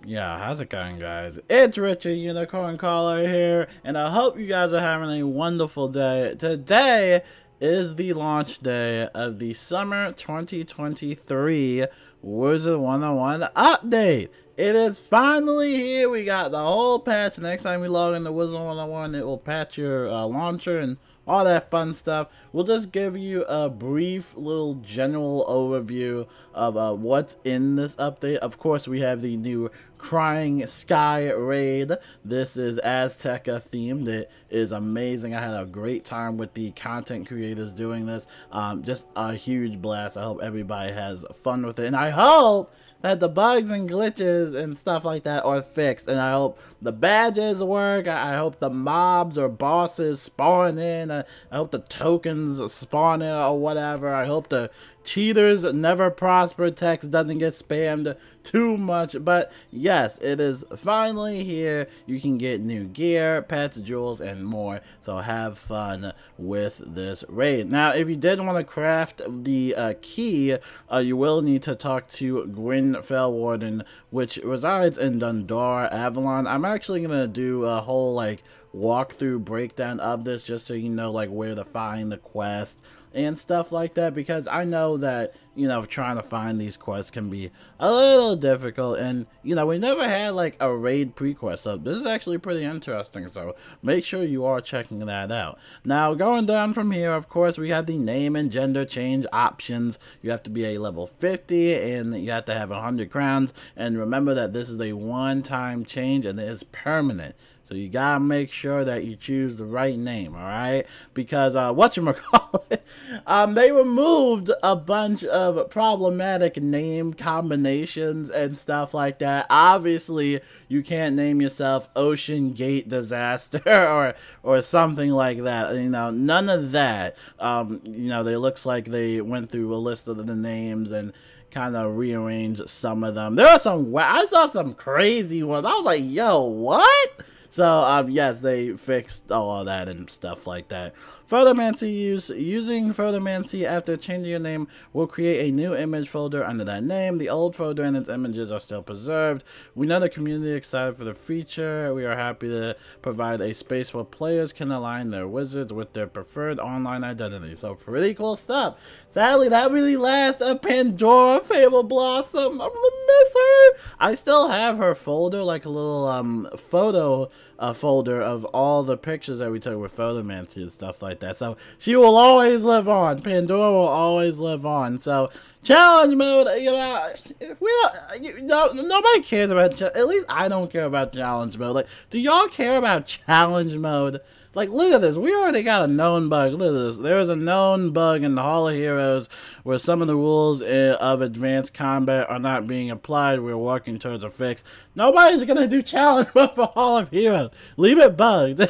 Yeah, how's it going, guys? It's Richard Unicorn Caller here, and I hope you guys are having a wonderful day. Today is the launch day of the Summer 2023 Wizard101 update. It is finally here. We got the whole patch. Next time we log into Wizard101, it will patch your launcher and all that fun stuff. We'll just give you a brief little general overview of what's in this update. Of course, we have the new Crying Sky raid. This is Azteca themed. It is amazing. I had a great time with the content creators doing this. Just a huge blast. I hope everybody has fun with it, and I hope that the bugs and glitches and stuff like that are fixed, and I hope the badges work. I hope the mobs or bosses spawn in. I hope the tokens spawn in or whatever. I hope the cheaters never prosper text doesn't get spammed too much. But yes, it is finally here. You can get new gear, pets, jewels, and more. So have fun with this raid. Now, if you did want to craft the key, you will need to talk to Gwyn Fellwarden, which resides in Dundar, Avalon. I'm actually gonna do a whole walkthrough breakdown of this, just so you know where to find the quest and stuff like that, because I know that, trying to find these quests can be a little difficult, and, we never had, a raid pre-quest, so this is actually pretty interesting, so make sure you are checking that out. Now, going down from here, of course, we have the name and gender change options. You have to be a level 50, and you have to have 100 crowns, and remember that this is a one-time change, and it is permanent. So you gotta make sure that you choose the right name, alright? Because, whatchamacallit, they removed a bunch of problematic name combinations and stuff like that. Obviously, you can't name yourself Ocean Gate Disaster or something like that. None of that. They looks like they went through a list of the names and kind of rearranged some of them. There are some, I saw some crazy ones. I was like, yo, what? So, yes, they fixed all of that and stuff like that. Photomancy use. Using Photomancy after changing your name will create a new image folder under that name. The old folder and its images are still preserved. We know the community is excited for the feature. We are happy to provide a space where players can align their wizards with their preferred online identity. So, pretty cool stuff. Sadly, that really last a Pandora Fable Blossom. I'm gonna miss her. I still have her folder, like a little photo folder of all the pictures that we took with Photomancy and stuff like that. So she will always live on. Pandora will always live on. So challenge mode, nobody cares about. At least I don't care about challenge mode. Do y'all care about challenge mode? Look at this. We already got a known bug. Look at this. There's a known bug in the Hall of Heroes where some of the rules of advanced combat are not being applied. We're working towards a fix. Nobody's going to do challenge mode for Hall of Heroes. Leave it bugged.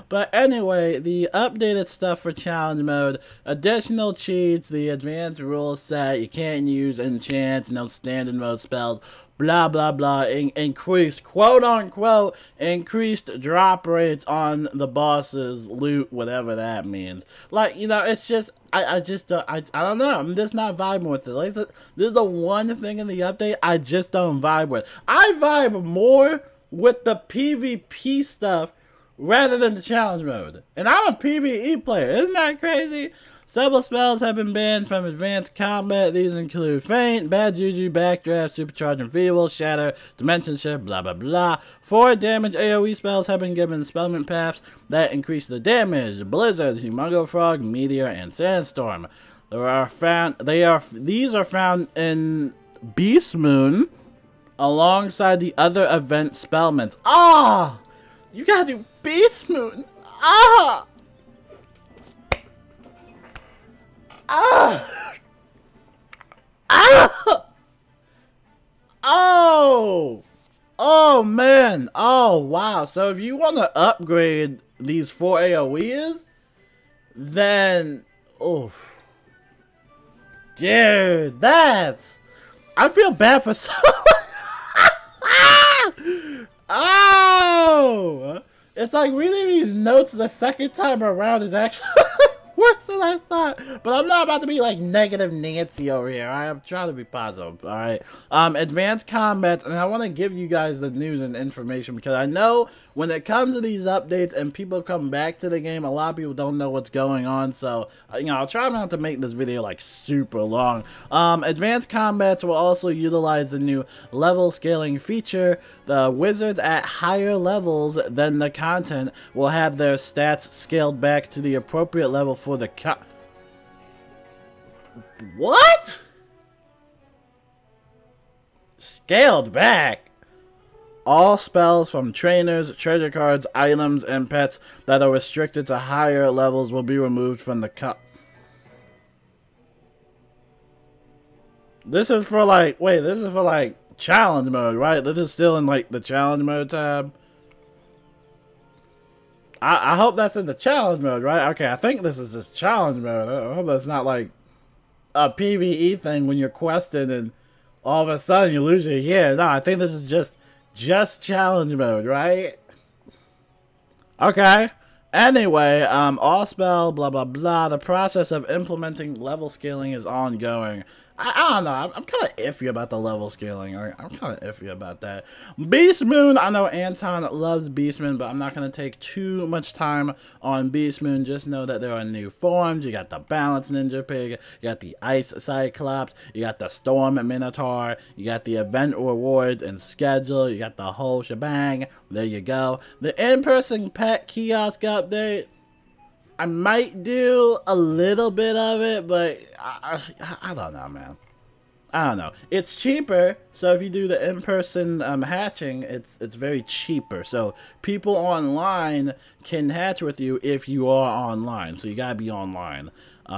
But anyway, the updated stuff for challenge mode. Additional cheats. The advanced rule set. You can't use enchants. No standard mode spells. Blah blah blah. Increased, quote unquote, increased drop rates on the boss's loot, whatever that means. It's just I don't know. I'm just not vibing with it. This is the one thing in the update I just don't vibe with. I vibe more with the PvP stuff rather than the challenge mode, and I'm a PvE player. Isn't that crazy? Several spells have been banned from advanced combat. These include Faint, Bad Juju, Backdraft, Supercharge, Enfeeble, Shatter, Dimension Shift, blah blah blah. 4 damage AoE spells have been given spellment paths that increase the damage: Blizzard, Humongo Frog, Meteor, and Sandstorm. These are found in Beast Moon alongside the other event spellments. Ah! You gotta do Beast Moon. Ah! Ah! Ah! Oh! Oh, man. Oh, wow. So if you want to upgrade these 4 AoEs, then... Oh. Dude, that's... I feel bad for someone. Oh! It's like reading these notes the second time around is actually... worse than I thought. But I'm not about to be like negative Nancy over here. I'm trying to be positive. All right. Advanced combat, and I want to give you guys the news and information because I know when it comes to these updates and people come back to the game, a lot of people don't know what's going on. So, you know, I'll try not to make this video like super long. Advanced combats will also utilize the new level scaling feature. The wizards at higher levels than the content will have their stats scaled back to the appropriate level for the What? Scaled back? All spells from trainers, treasure cards, items, and pets that are restricted to higher levels will be removed from the This is for like, wait, this is for like challenge mode, right? This is still in like the challenge mode tab. I hope that's in the challenge mode, right? Okay, I think this is just challenge mode. I hope that's not like a PvE thing when you're questing and all of a sudden you lose your gear. No, I think this is just challenge mode, right? Okay. Anyway, all spell, blah, blah, blah. The process of implementing level scaling is ongoing. I don't know. I'm kind of iffy about the level scaling. Right? I'm kind of iffy about that. Beast Moon. I know Anton loves Beast Moon, but I'm not going to take too much time on Beast Moon. Just know that there are new forms. You got the Balance Ninja Pig. You got the Ice Cyclops. You got the Storm Minotaur. You got the event rewards and schedule. You got the whole shebang. There you go. The in-person pet kiosk update. I might do a little bit of it, but I don't know, man. I don't know. It's cheaper, so if you do the in-person hatching, it's very cheaper. So people online can hatch with you if you are online. So you gotta be online.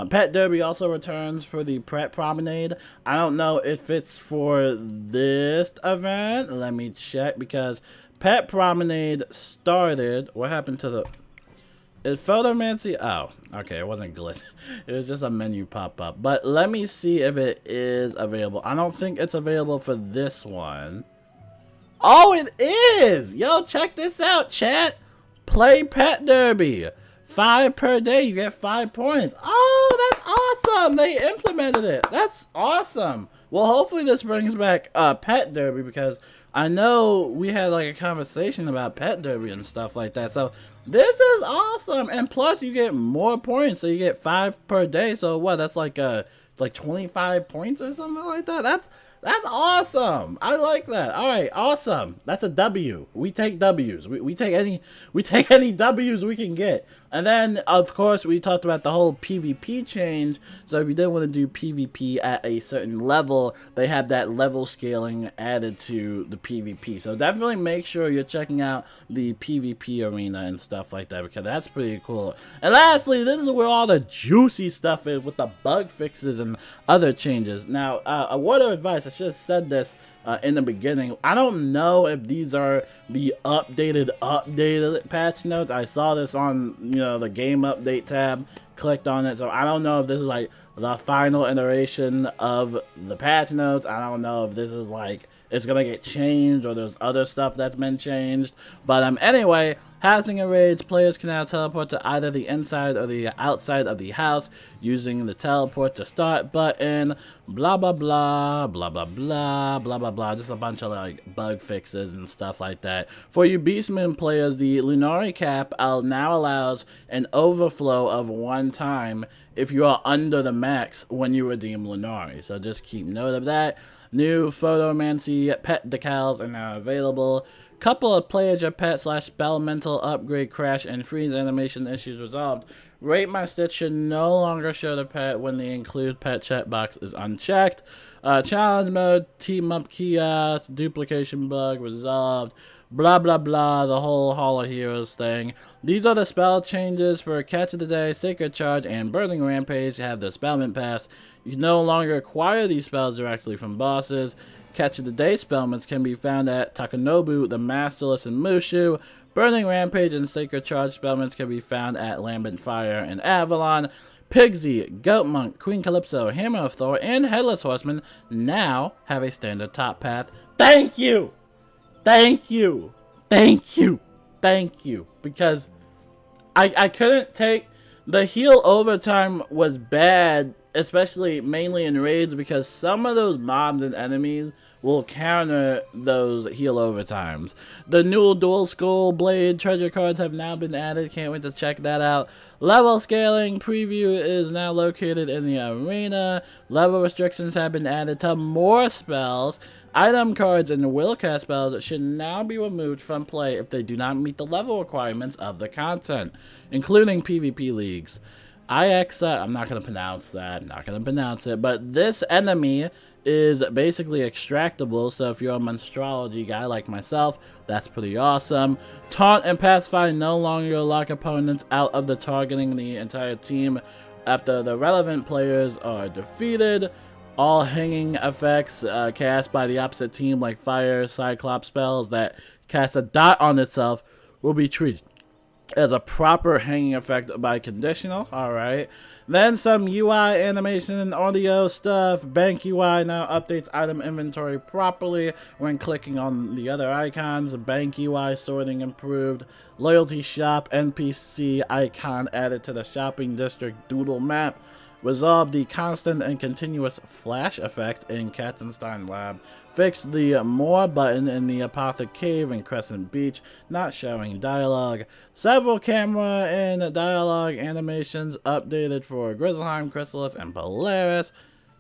Pet Derby also returns for the Pet Promenade. I don't know if it's for this event. Let me check because Pet Promenade started. What happened to the... Is Photomancy? Oh, okay, it wasn't glitch. It was just a menu pop up. But let me see if it is available. I don't think it's available for this one. Oh, it is! Yo, check this out, chat. Play Pet Derby. 5 per day, you get 5 points. Oh, that's awesome! They implemented it. That's awesome. Well, hopefully this brings back Pet Derby because I know we had like a conversation about Pet Derby and stuff like that. So this is awesome, and plus you get more points. So you get 5 per day. So what? That's like 25 points or something like that. That's awesome. I like that. All right, awesome. That's a W. We take W's. We take any W's we can get. And then of course we talked about the whole PvP change. So if you did want to do PvP at a certain level, they have that level scaling added to the PvP. So definitely make sure you're checking out the PvP arena and stuff like that because that's pretty cool. And lastly, this is where all the juicy stuff is with the bug fixes and other changes. Now, a word of advice, I should have said this in the beginning. I don't know if these are the updated patch notes. I saw this on, you know, the game update tab, clicked on it, so I don't know if this is like the final iteration of the patch notes. I don't know if this is like it's gonna get changed or there's other stuff that's been changed. But anyway, housing and raids, players can now teleport to either the inside or the outside of the house using the teleport to start button. Blah blah blah blah blah blah blah blah blah. Just a bunch of like bug fixes and stuff like that. For you Beast Moon players, the Lunari cap now allows an overflow of 1 time if you are under the max when you redeem Lunari. So just keep note of that. New Photomancy pet decals are now available. Couple of players your pet / spell mental upgrade crash and freeze animation issues resolved. Rate My Stitch should no longer show the pet when the include pet checkbox is unchecked. Challenge mode, team up kiosk, duplication bug resolved. Blah blah blah, the whole Hall of Heroes thing. These are the spell changes for Catch of the Day, Sacred Charge, and Burning Rampage. You have the Spellment Pass. You can no longer acquire these spells directly from bosses. Catch of the Day spellments can be found at Takanobu, the Masterless, and Mushu. Burning Rampage and Sacred Charge spellments can be found at Lambent Fire and Avalon. Pigsy, Goat Monk, Queen Calypso, Hammer of Thor, and Headless Horseman now have a standard top path. Thank you! Thank you! Thank you! Thank you! Because I couldn't take The heal overtime was bad, especially mainly in raids, because some of those mobs and enemies will counter those heal overtimes. The new dual skull blade treasure cards have now been added. Can't wait to check that out. Level scaling preview is now located in the arena. Level restrictions have been added to more spells. Item cards and will cast spells should now be removed from play if they do not meet the level requirements of the content, including PvP leagues. I'm not going to pronounce that, but this enemy is basically extractable, so if you're a monstrology guy like myself, that's pretty awesome. Taunt and Pacify no longer lock opponents out of the targeting the entire team after the relevant players are defeated. All hanging effects cast by the opposite team, like fire, cyclops spells that cast a dot on itself, will be treated as a proper hanging effect by conditional. Alright. Then some UI animation and audio stuff. Bank UI now updates item inventory properly when clicking on the other icons. Bank UI sorting improved. Loyalty shop NPC icon added to the shopping district doodle map. Resolved the constant and continuous flash effect in Katzenstein Lab. Fixed the more button in the Apothic Cave in Crescent Beach, not showing dialogue. Several camera and dialogue animations updated for Grizzleheim, Chrysalis, and Polaris.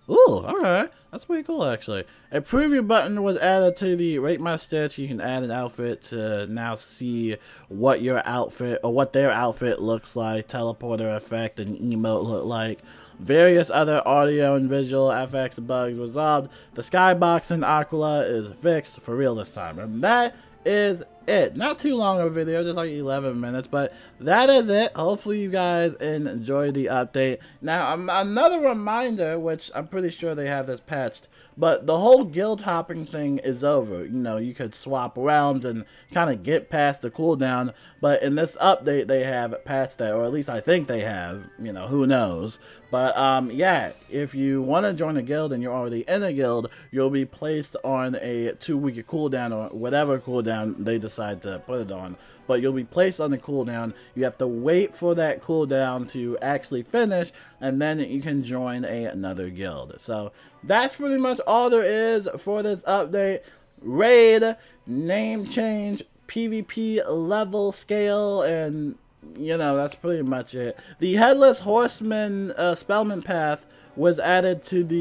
Ooh, alright. That's pretty cool, actually. A preview button was added to the Rate My Stitch. You can add an outfit to now see what your outfit, or what their outfit looks like. Teleporter effect and emote look like. Various other audio and visual FX bugs resolved. The skybox in Aquila is fixed for real this time. And that is it. Not too long of a video, just like 11 minutes, but that is it. Hopefully you guys enjoyed the update. Now, another reminder, which I'm pretty sure they have this patched, but the whole guild hopping thing is over. You know, you could swap around and kind of get past the cooldown, but in this update they have patched that, or at least I think they have. You know, who knows. But yeah, if you want to join a guild and you're already in a guild, you'll be placed on a 2-week cooldown, or whatever cooldown they decide to put it on. But you'll be placed on the cooldown. You have to wait for that cooldown to actually finish, and then you can join another guild. So that's pretty much all there is for this update. Raid, name change, PvP level scale, and you know, that's pretty much it. The Headless Horseman Spellman path was added to the,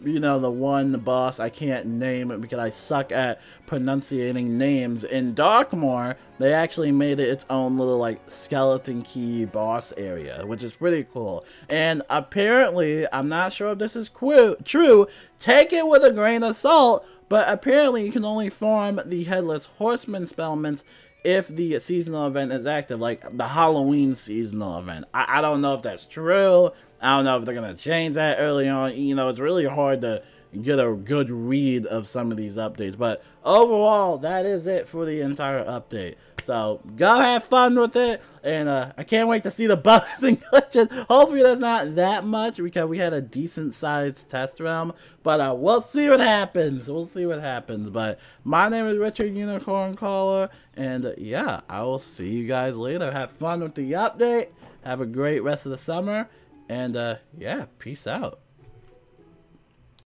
you know, the one boss I can't name it because I suck at pronunciating names. In Darkmoor, they actually made it its own little, like, skeleton key boss area, which is pretty cool. And apparently, I'm not sure if this is true, take it with a grain of salt, but apparently you can only farm the Headless Horseman Spellments if the seasonal event is active, like the Halloween seasonal event. I don't know if that's true. I don't know if they're going to change that early on. You know, it's really hard to get a good read of some of these updates. But overall, that is it for the entire update. So, go have fun with it. And I can't wait to see the bugs and glitches. Hopefully there's not that much, because we had a decent-sized test realm. But we'll see what happens. We'll see what happens. But my name is Richard Unicorn Caller. And yeah, I will see you guys later. Have fun with the update. Have a great rest of the summer. And yeah, peace out.